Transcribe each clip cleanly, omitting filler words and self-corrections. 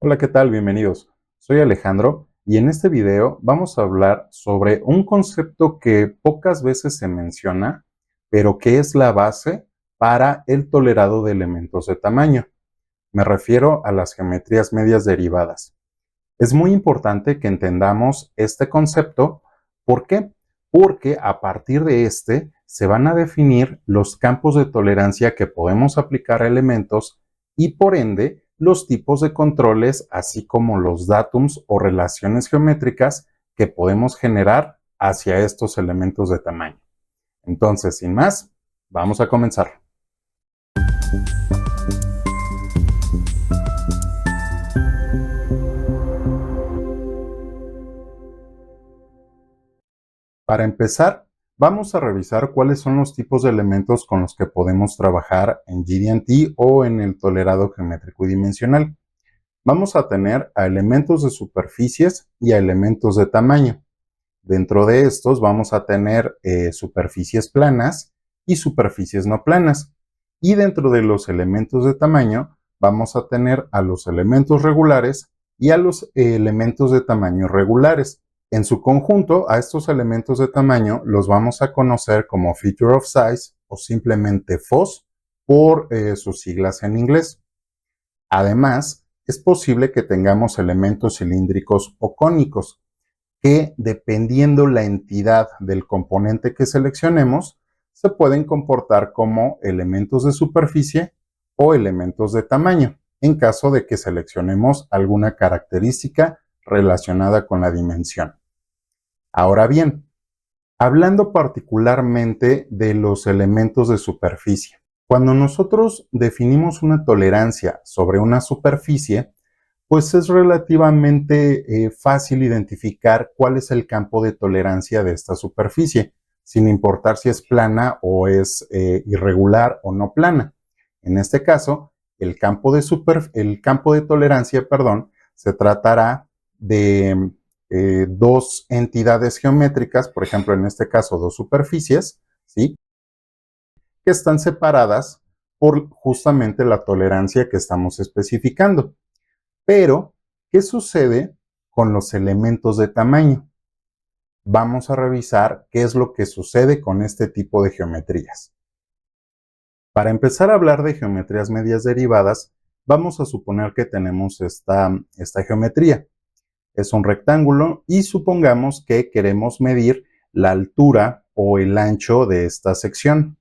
Hola, ¿qué tal? Bienvenidos. Soy Alejandro y en este video vamos a hablar sobre un concepto que pocas veces se menciona, pero que es la base para el tolerado de elementos de tamaño. Me refiero a las geometrías medias derivadas. Es muy importante que entendamos este concepto. ¿Por qué? Porque a partir de este se van a definir los campos de tolerancia que podemos aplicar a elementos y por ende los tipos de controles, así como los datums o relaciones geométricas que podemos generar hacia estos elementos de tamaño. Entonces, sin más, vamos a comenzar. Para empezar, vamos a revisar cuáles son los tipos de elementos con los que podemos trabajar en GD&T o en el tolerado geométrico y dimensional. Vamos a tener a elementos de superficies y a elementos de tamaño. Dentro de estos vamos a tener superficies planas y superficies no planas. Y dentro de los elementos de tamaño vamos a tener a los elementos regulares y a los elementos de tamaño regulares. En su conjunto, a estos elementos de tamaño los vamos a conocer como Feature of Size o simplemente FOS por sus siglas en inglés. Además, es posible que tengamos elementos cilíndricos o cónicos, que dependiendo la entidad del componente que seleccionemos, se pueden comportar como elementos de superficie o elementos de tamaño, en caso de que seleccionemos alguna característica relacionada con la dimensión. Ahora bien, hablando particularmente de los elementos de superficie, cuando nosotros definimos una tolerancia sobre una superficie, pues es relativamente fácil identificar cuál es el campo de tolerancia de esta superficie, sin importar si es plana o es irregular o no plana. En este caso, el campo de tolerancia, perdón, se tratará de dos entidades geométricas, por ejemplo, en este caso, dos superficies, ¿sí? Que están separadas por justamente la tolerancia que estamos especificando. Pero, ¿qué sucede con los elementos de tamaño? Vamos a revisar qué es lo que sucede con este tipo de geometrías. Para empezar a hablar de geometrías medias derivadas, vamos a suponer que tenemos esta geometría. Es un rectángulo y supongamos que queremos medir la altura o el ancho de esta sección,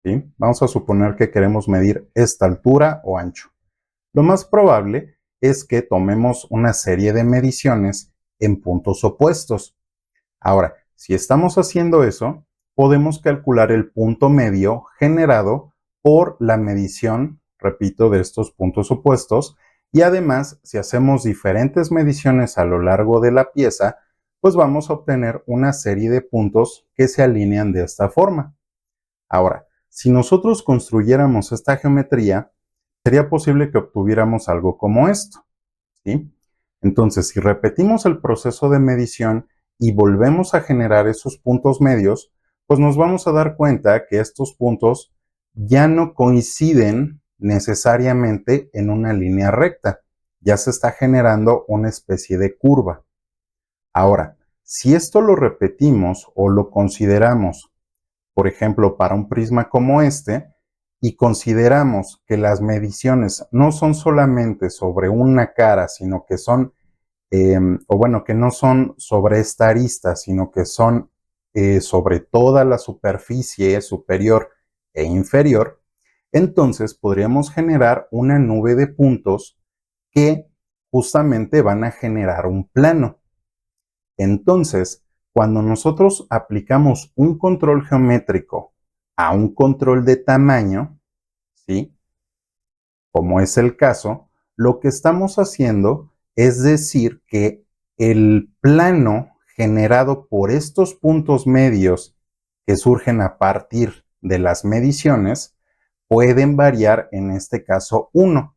¿sí? Vamos a suponer que queremos medir esta altura o ancho. Lo más probable es que tomemos una serie de mediciones en puntos opuestos. Ahora, si estamos haciendo eso, podemos calcular el punto medio generado por la medición, repito, de estos puntos opuestos, y además, si hacemos diferentes mediciones a lo largo de la pieza, pues vamos a obtener una serie de puntos que se alinean de esta forma. Ahora, si nosotros construyéramos esta geometría, sería posible que obtuviéramos algo como esto, ¿sí? Entonces, si repetimos el proceso de medición y volvemos a generar esos puntos medios, pues nos vamos a dar cuenta que estos puntos ya no coinciden necesariamente en una línea recta, ya se está generando una especie de curva. Ahora, si esto lo repetimos o lo consideramos, por ejemplo, para un prisma como este, y consideramos que las mediciones no son solamente sobre una cara, sino que son, o bueno, que no son sobre esta arista, sino que son sobre toda la superficie superior e inferior, entonces podríamos generar una nube de puntos que justamente van a generar un plano. Entonces, cuando nosotros aplicamos un control geométrico a un control de tamaño, ¿sí? Como es el caso, lo que estamos haciendo es decir que el plano generado por estos puntos medios que surgen a partir de las mediciones pueden variar, en este caso 1.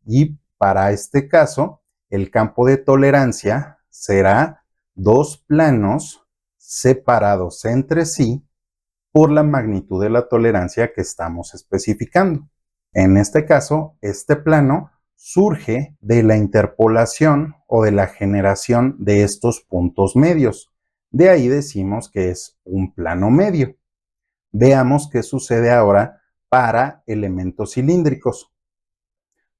Y para este caso, el campo de tolerancia será dos planos separados entre sí por la magnitud de la tolerancia que estamos especificando. En este caso, este plano surge de la interpolación o de la generación de estos puntos medios. De ahí decimos que es un plano medio. Veamos qué sucede ahora para elementos cilíndricos.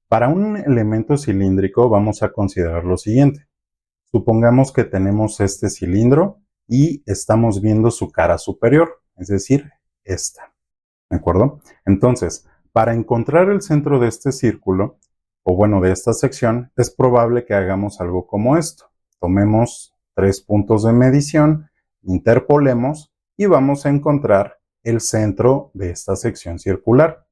Para un elemento cilíndrico vamos a considerar lo siguiente. Supongamos que tenemos este cilindro y estamos viendo su cara superior, es decir, esta. ¿De acuerdo? Entonces, para encontrar el centro de este círculo, o bueno, de esta sección, es probable que hagamos algo como esto. Tomemos 3 puntos de medición, interpolemos y vamos a encontrar el centro de esta sección circular.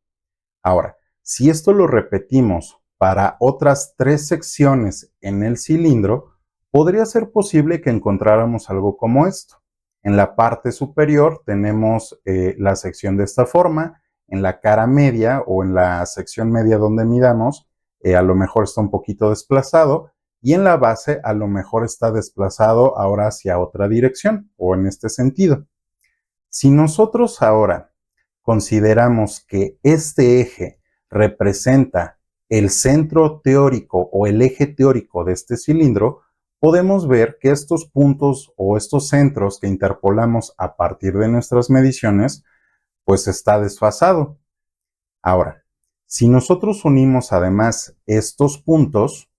Ahora, si esto lo repetimos para otras 3 secciones en el cilindro, podría ser posible que encontráramos algo como esto. En la parte superior tenemos la sección de esta forma, en la cara media o en la sección media donde midamos, a lo mejor está un poquito desplazado, y en la base a lo mejor está desplazado ahora hacia otra dirección o en este sentido. Si nosotros ahora consideramos que este eje representa el centro teórico o el eje teórico de este cilindro, podemos ver que estos puntos o estos centros que interpolamos a partir de nuestras mediciones, pues está desfasado. Ahora, si nosotros unimos además estos puntos,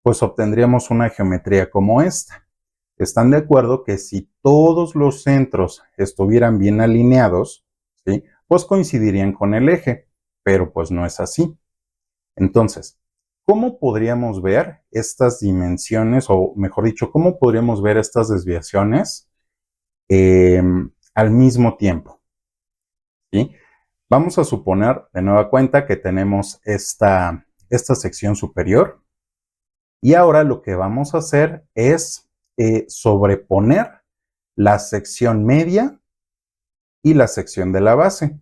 pues obtendríamos una geometría como esta. Están de acuerdo que si todos los centros estuvieran bien alineados, ¿sí?, pues coincidirían con el eje, pero pues no es así. Entonces, ¿cómo podríamos ver estas dimensiones, o mejor dicho, cómo podríamos ver estas desviaciones al mismo tiempo? ¿Sí? Vamos a suponer de nueva cuenta que tenemos esta sección superior, y ahora lo que vamos a hacer es sobreponer la sección media y la sección de la base.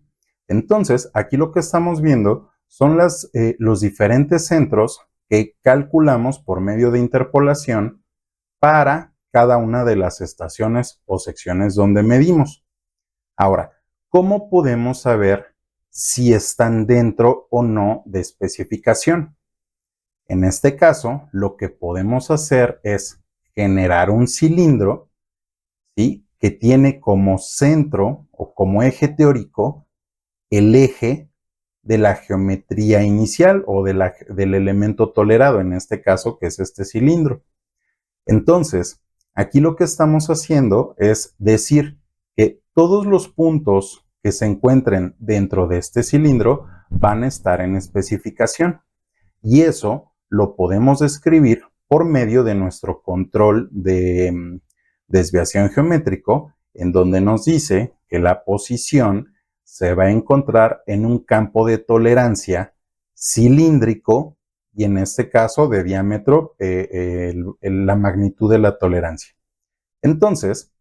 Entonces, aquí lo que estamos viendo son los diferentes centros que calculamos por medio de interpolación para cada una de las estaciones o secciones donde medimos. Ahora, ¿cómo podemos saber si están dentro o no de especificación? En este caso, lo que podemos hacer es generar un cilindro, ¿sí?, que tiene como centro o como eje teórico el eje de la geometría inicial o del elemento tolerado, en este caso, que es este cilindro. Entonces, aquí lo que estamos haciendo es decir que todos los puntos que se encuentren dentro de este cilindro van a estar en especificación. Y eso lo podemos describir por medio de nuestro control de desviación geométrico, en donde nos dice que la posición se va a encontrar en un campo de tolerancia cilíndrico y en este caso de diámetro la magnitud de la tolerancia. Entonces,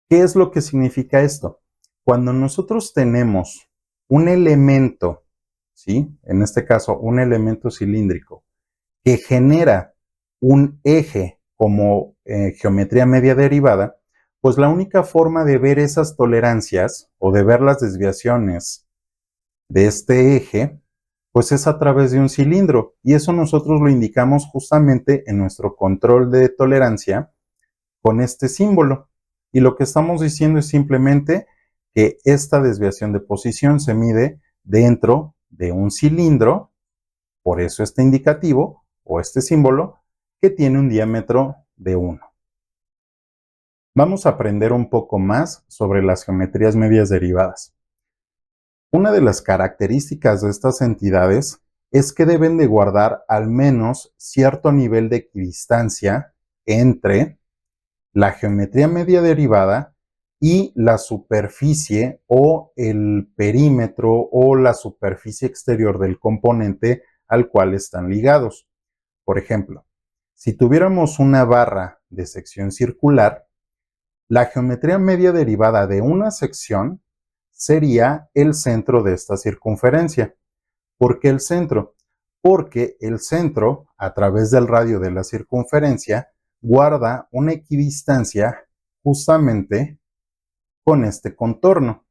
¿qué es lo que significa esto? Cuando nosotros tenemos un elemento, ¿sí?, en este caso un elemento cilíndrico, que genera un eje como geometría media derivada, pues la única forma de ver esas tolerancias o de ver las desviaciones de este eje, pues es a través de un cilindro. Y eso nosotros lo indicamos justamente en nuestro control de tolerancia con este símbolo. Y lo que estamos diciendo es simplemente que esta desviación de posición se mide dentro de un cilindro, por eso este indicativo o este símbolo, que tiene un diámetro de 1. Vamos a aprender un poco más sobre las geometrías medias derivadas. Una de las características de estas entidades es que deben de guardar al menos cierto nivel de equidistancia entre la geometría media derivada y la superficie o el perímetro o la superficie exterior del componente al cual están ligados. Por ejemplo, si tuviéramos una barra de sección circular, la geometría media derivada de una sección sería el centro de esta circunferencia. ¿Por qué el centro? Porque el centro, a través del radio de la circunferencia, guarda una equidistancia justamente con este contorno.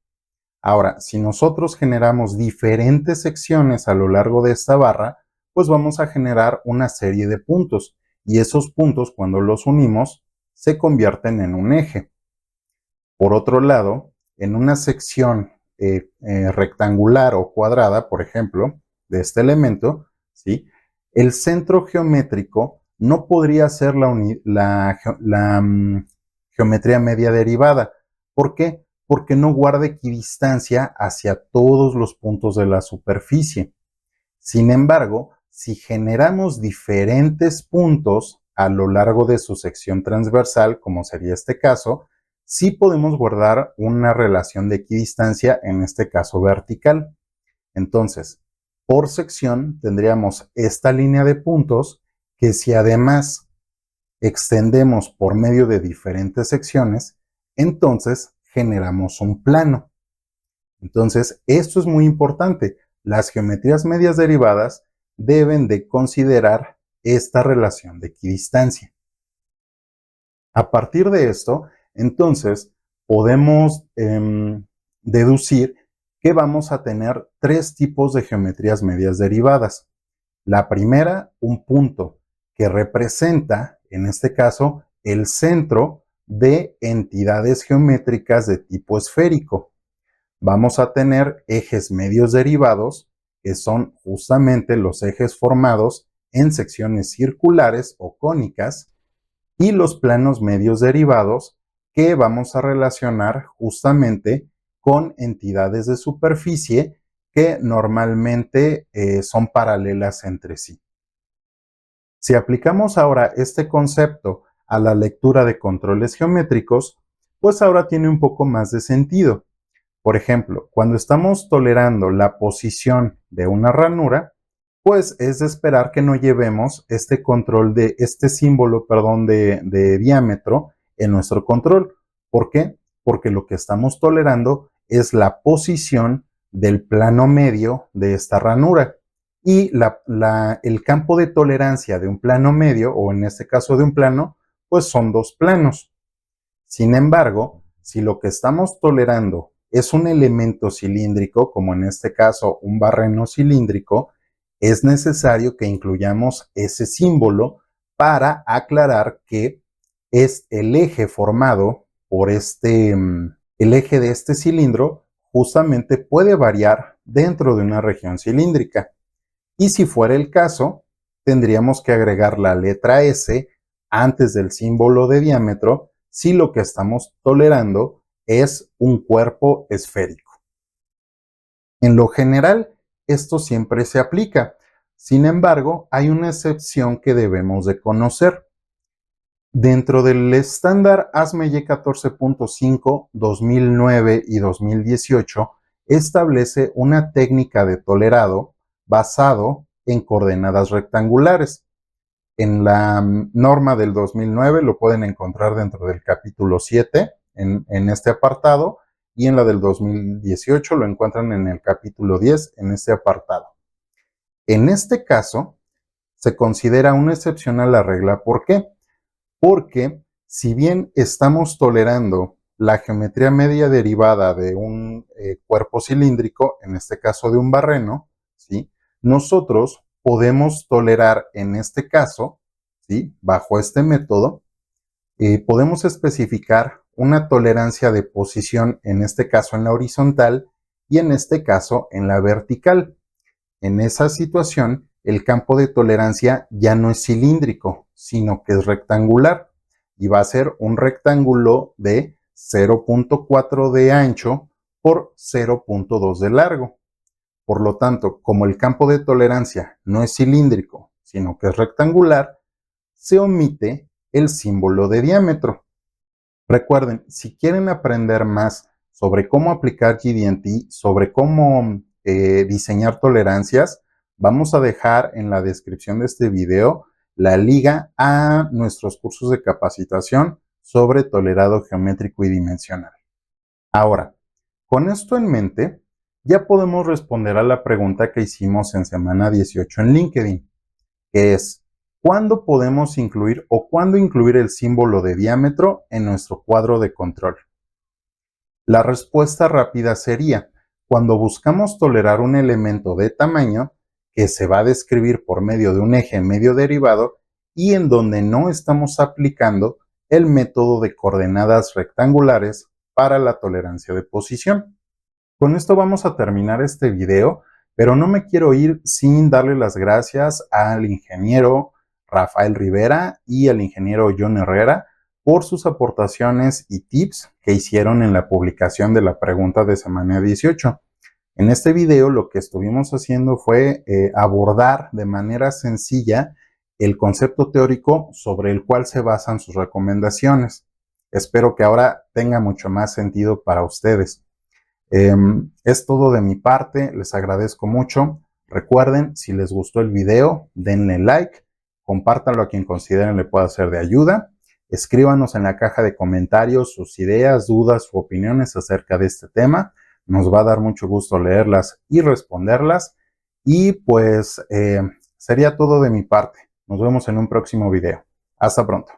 Ahora, si nosotros generamos diferentes secciones a lo largo de esta barra, pues vamos a generar una serie de puntos y esos puntos, cuando los unimos, se convierten en un eje. Por otro lado, en una sección rectangular o cuadrada, por ejemplo, de este elemento, ¿sí?, el centro geométrico no podría ser la geometría media derivada. ¿Por qué? Porque no guarda equidistancia hacia todos los puntos de la superficie. Sin embargo, si generamos diferentes puntos a lo largo de su sección transversal, como sería este caso, sí podemos guardar una relación de equidistancia, en este caso vertical. Entonces, por sección tendríamos esta línea de puntos que, si además extendemos por medio de diferentes secciones, entonces generamos un plano. Entonces, esto es muy importante. Las geometrías medias derivadas deben de considerar esta relación de equidistancia. A partir de esto, entonces, podemos deducir que vamos a tener tres tipos de geometrías medias derivadas. La primera, un punto, que representa, en este caso, el centro de entidades geométricas de tipo esférico. Vamos a tener ejes medios derivados, que son justamente los ejes formados en secciones circulares o cónicas, y los planos medios derivados, que vamos a relacionar justamente con entidades de superficie que normalmente son paralelas entre sí. Si aplicamos ahora este concepto a la lectura de controles geométricos, pues ahora tiene un poco más de sentido. Por ejemplo, cuando estamos tolerando la posición de una ranura, pues es de esperar que no llevemos este control de este símbolo, de diámetro en nuestro control. ¿Por qué? Porque lo que estamos tolerando es la posición del plano medio de esta ranura. Y el campo de tolerancia de un plano medio, o en este caso de un plano, pues son dos planos. Sin embargo, si lo que estamos tolerando es un elemento cilíndrico, como en este caso un barreno cilíndrico, es necesario que incluyamos ese símbolo para aclarar que es el eje formado por el eje de este cilindro justamente puede variar dentro de una región cilíndrica. Y si fuera el caso, tendríamos que agregar la letra S antes del símbolo de diámetro si lo que estamos tolerando es un cuerpo esférico. En lo general, esto siempre se aplica. Sin embargo, hay una excepción que debemos de conocer. Dentro del estándar ASME 14.5 2009 y 2018, establece una técnica de tolerado basado en coordenadas rectangulares. En la norma del 2009 lo pueden encontrar dentro del capítulo 7 en este apartado, y en la del 2018 lo encuentran en el capítulo 10 en este apartado. En este caso, se considera una excepción a la regla. ¿Por qué? Porque si bien estamos tolerando la geometría media derivada de un cuerpo cilíndrico, en este caso de un barreno, ¿sí?, nosotros podemos tolerar en este caso, ¿sí?, bajo este método, podemos especificar una tolerancia de posición, en este caso en la horizontal y en este caso en la vertical. En esa situación, el campo de tolerancia ya no es cilíndrico, sino que es rectangular, y va a ser un rectángulo de 0.4 de ancho por 0.2 de largo. Por lo tanto, como el campo de tolerancia no es cilíndrico, sino que es rectangular, se omite el símbolo de diámetro. Recuerden, si quieren aprender más sobre cómo aplicar GD&T, sobre cómo diseñar tolerancias, vamos a dejar en la descripción de este video la liga a nuestros cursos de capacitación sobre tolerado geométrico y dimensional. Ahora, con esto en mente, ya podemos responder a la pregunta que hicimos en semana 18 en LinkedIn, que es: ¿cuándo podemos incluir o cuándo incluir el símbolo de diámetro en nuestro cuadro de control? La respuesta rápida sería: cuando buscamos tolerar un elemento de tamaño que se va a describir por medio de un eje medio derivado y en donde no estamos aplicando el método de coordenadas rectangulares para la tolerancia de posición. Con esto vamos a terminar este video, pero no me quiero ir sin darle las gracias al ingeniero Rafael Rivera y al ingeniero John Herrera por sus aportaciones y tips que hicieron en la publicación de la pregunta de semana 18. En este video lo que estuvimos haciendo fue abordar de manera sencilla el concepto teórico sobre el cual se basan sus recomendaciones. Espero que ahora tenga mucho más sentido para ustedes. Es todo de mi parte, les agradezco mucho. Recuerden, si les gustó el video, denle like, compártanlo a quien consideren le pueda ser de ayuda. Escríbanos en la caja de comentarios sus ideas, dudas u opiniones acerca de este tema. Nos va a dar mucho gusto leerlas y responderlas. Y pues sería todo de mi parte. Nos vemos en un próximo video. Hasta pronto.